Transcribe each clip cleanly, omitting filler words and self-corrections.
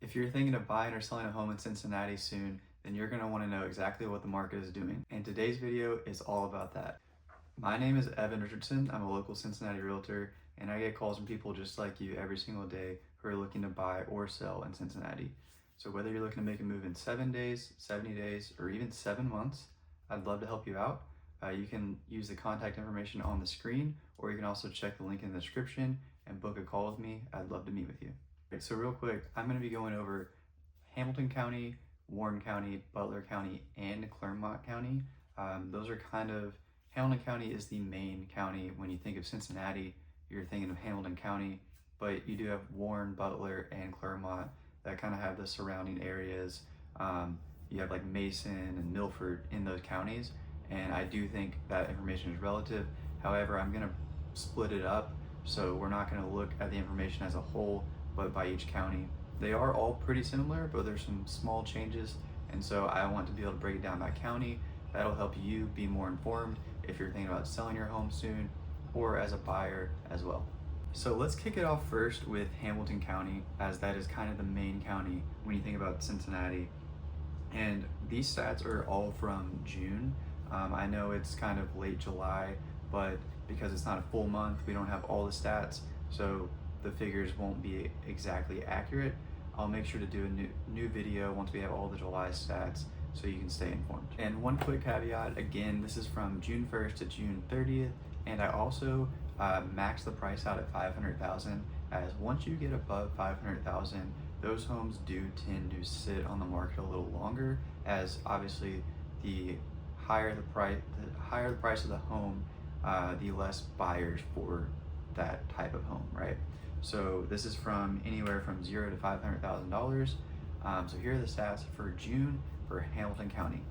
If you're thinking of buying or selling a home in Cincinnati soon, then you're going to want to know exactly what the market is doing. And today's video is all about that. My name is Evan Richardson. I'm a local Cincinnati realtor, and I get calls from people just like you every single day who are looking to buy or sell in Cincinnati. So whether you're looking to make a move in 7 days, 70 days, or even 7 months, I'd love to help you out. You can use the contact information on the screen, or you can also check the link in the description and book a call with me. I'd love to meet with you. Okay, so real quick, I'm going to be going over Hamilton County, Warren County, Butler County, and Clermont County. Hamilton County is the main county. When you think of Cincinnati, you're thinking of Hamilton County, but you do have Warren, Butler, and Clermont that kind of have the surrounding areas. You have like Mason and Milford in those counties, and I do think that information is relative. However, I'm going to split it up, so we're not going to look at the information as a whole, but by each county. They are all pretty similar, but there's some small changes, and so I want to be able to break it down by county. That'll help you be more informed if you're thinking about selling your home soon, or as a buyer as well. So let's kick it off first with Hamilton County, as that is kind of the main county when you think about Cincinnati. And these stats are all from June. I know it's kind of late July, but because it's not a full month, we don't have all the stats, so the figures won't be exactly accurate. I'll make sure to do a new video once we have all the July stats so you can stay informed. And one quick caveat, again, this is from June 1st to June 30th, and I also maxed the price out at $500,000, as once you get above $500,000, those homes do tend to sit on the market a little longer, as obviously the higher the price of the home, the less buyers for that type of home, right? So this is from anywhere from $0 to $500,000. So here are the stats for June for Hamilton County.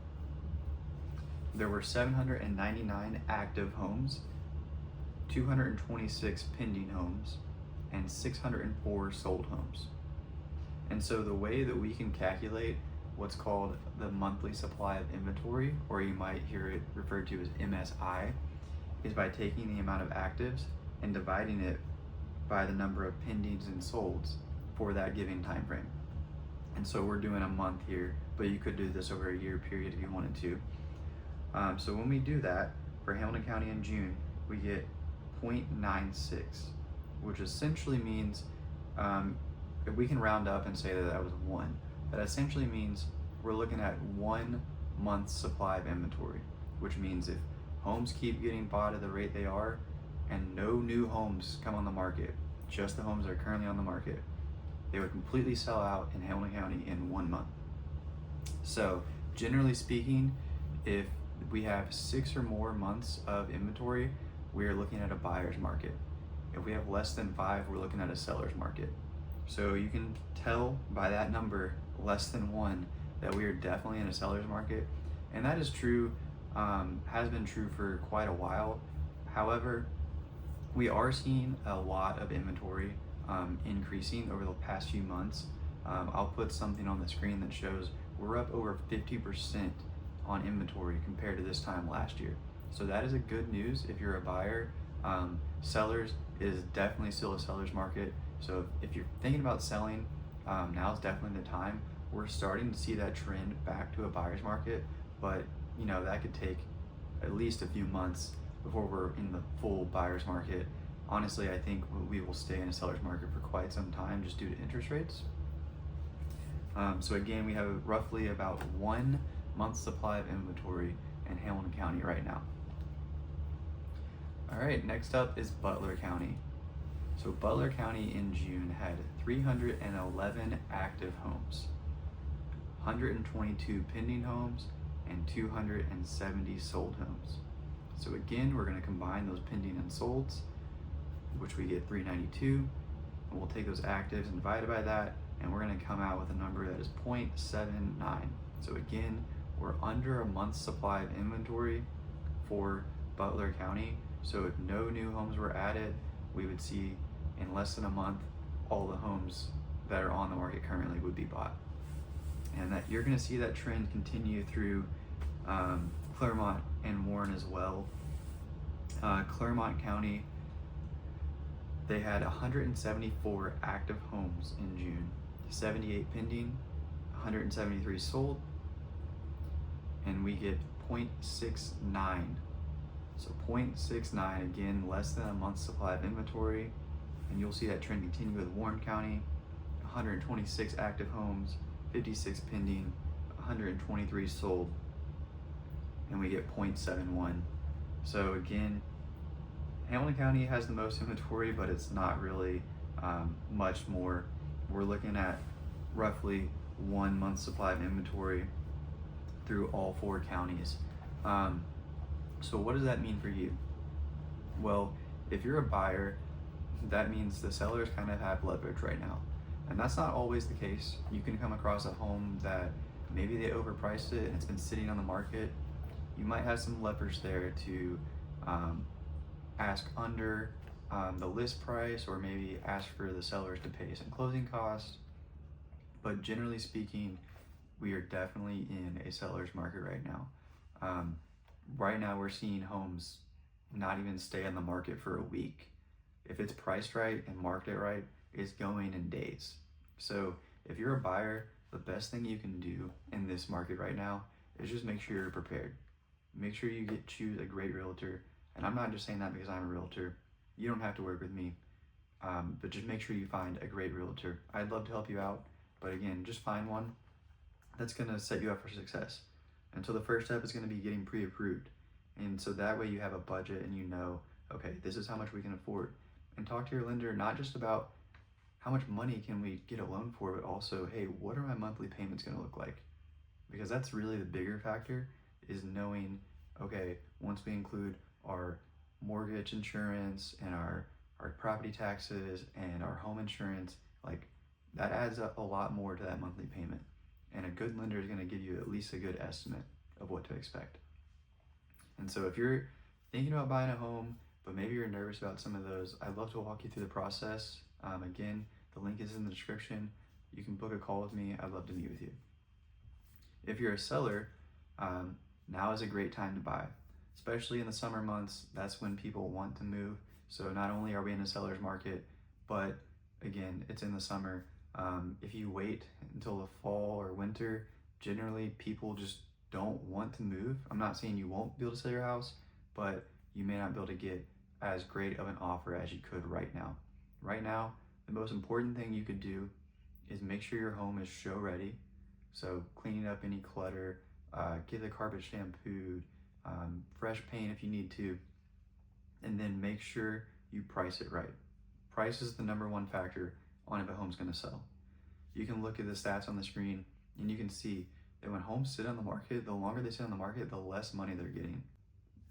There were 799 active homes, 226 pending homes, and 604 sold homes. And so the way that we can calculate what's called the monthly supply of inventory, or you might hear it referred to as MSI, is by taking the amount of actives and dividing it by the number of pendings and solds for that given time frame. And so we're doing a month here, but you could do this over a year period if you wanted to. So when we do that for Hamilton County in June, we get 0.96, which essentially means, if we can round up and say that that was 1, that essentially means we're looking at 1 month's supply of inventory, which means if homes keep getting bought at the rate they are and no new homes come on the market, just the homes that are currently on the market, they would completely sell out in Hamilton County in 1 month. So generally speaking, if we have 6 or more months of inventory, we are looking at a buyer's market. If we have less than 5, we're looking at a seller's market. So you can tell by that number, less than 1, that we are definitely in a seller's market. And that is true, has been true for quite a while. However, we are seeing a lot of inventory increasing over the past few months. I'll put something on the screen that shows we're up over 50% on inventory compared to this time last year. So that is a good news if you're a buyer. Sellers is definitely still a seller's market. So if you're thinking about selling, now is definitely the time. We're starting to see that trend back to a buyer's market, but you know, that could take at least a few months before we're in the full buyer's market. Honestly, I think we will stay in a seller's market for quite some time just due to interest rates. So again, we have roughly about 1 month's supply of inventory in Hamilton County right now. All right, next up is Butler County. So Butler County in June had 311 active homes, 122 pending homes, and 270 sold homes. So again, we're going to combine those pending and solds, which we get 392, and we'll take those actives and divide it by that, and we're going to come out with a number that is 0.79. So again, we're under a month's supply of inventory for Butler County. So if no new homes were added, we would see in less than a month, all the homes that are on the market currently would be bought. And that you're going to see that trend continue through Clermont and Warren as well. Clermont County, they had 174 active homes in June, 78 pending, 173 sold, and we get 0.69. So 0.69, again, less than a month's supply of inventory. And you'll see that trend continue with Warren County, 126 active homes, 56 pending, 123 sold, and we get 0.71. So again, Hamilton County has the most inventory, but it's not really much more. We're looking at roughly 1 month's supply of inventory through all 4 counties. So what does that mean for you? Well, if you're a buyer, that means the sellers kind of have leverage right now. And that's not always the case. You can come across a home that maybe they overpriced it and it's been sitting on the market. You might have some leverage there to ask under the list price, or maybe ask for the sellers to pay some closing costs. But generally speaking, we are definitely in a seller's market right now. Right now we're seeing homes not even stay on the market for a week. If it's priced right and marketed right, it's going in days. So if you're a buyer, the best thing you can do in this market right now is just make sure you're prepared. Make sure you choose a great realtor. And I'm not just saying that because I'm a realtor. You don't have to work with me, but just make sure you find a great realtor. I'd love to help you out, but again, just find one that's gonna set you up for success. And so the first step is gonna be getting pre-approved. And so that way you have a budget and you know, okay, this is how much we can afford. And talk to your lender not just about how much money can we get a loan for, but also, hey, what are my monthly payments gonna look like? Because that's really the bigger factor, is knowing, okay, once we include our mortgage insurance and our property taxes and our home insurance, like that adds up a lot more to that monthly payment. And a good lender is gonna give you at least a good estimate of what to expect. And so if you're thinking about buying a home, but maybe you're nervous about some of those, I'd love to walk you through the process. Again, the link is in the description. You can book a call with me. I'd love to meet with you. If you're a seller, now is a great time to buy, especially in the summer months. That's when people want to move. So not only are we in a seller's market, but again, it's in the summer. If you wait until the fall or winter, generally people just don't want to move. I'm not saying you won't be able to sell your house, but you may not be able to get as great of an offer as you could right now. Right now, the most important thing you could do is make sure your home is show ready. So cleaning up any clutter, get the carpet shampooed, fresh paint if you need to, and then make sure you price it right. Price is the #1 factor on if a home's gonna sell. You can look at the stats on the screen and you can see that when homes sit on the market, the longer they sit on the market, the less money they're getting.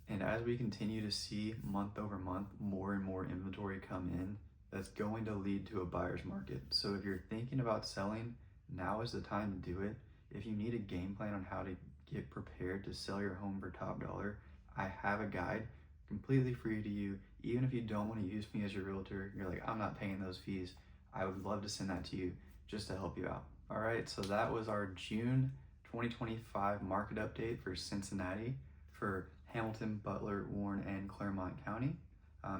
And as we continue to see month over month more and more inventory come in, that's going to lead to a buyer's market. So if you're thinking about selling, now is the time to do it. If you need a game plan on how to get prepared to sell your home for top dollar, I have a guide completely free to you. Even if you don't want to use me as your realtor, you're like, I'm not paying those fees, I would love to send that to you just to help you out. All right, so that was our June 2025 market update for Cincinnati, for Hamilton, Butler, Warren, and Clermont County.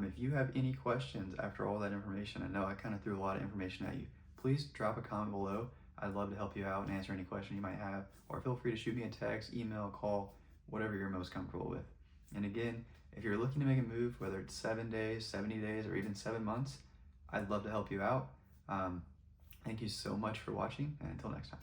If you have any questions after all that information, I know I kind of threw a lot of information at you, please drop a comment below. I'd love to help you out and answer any question you might have, or feel free to shoot me a text, email, call, whatever you're most comfortable with. And again, if you're looking to make a move, whether it's 7 days, 70 days, or even 7 months, I'd love to help you out. Thank you so much for watching, and until next time.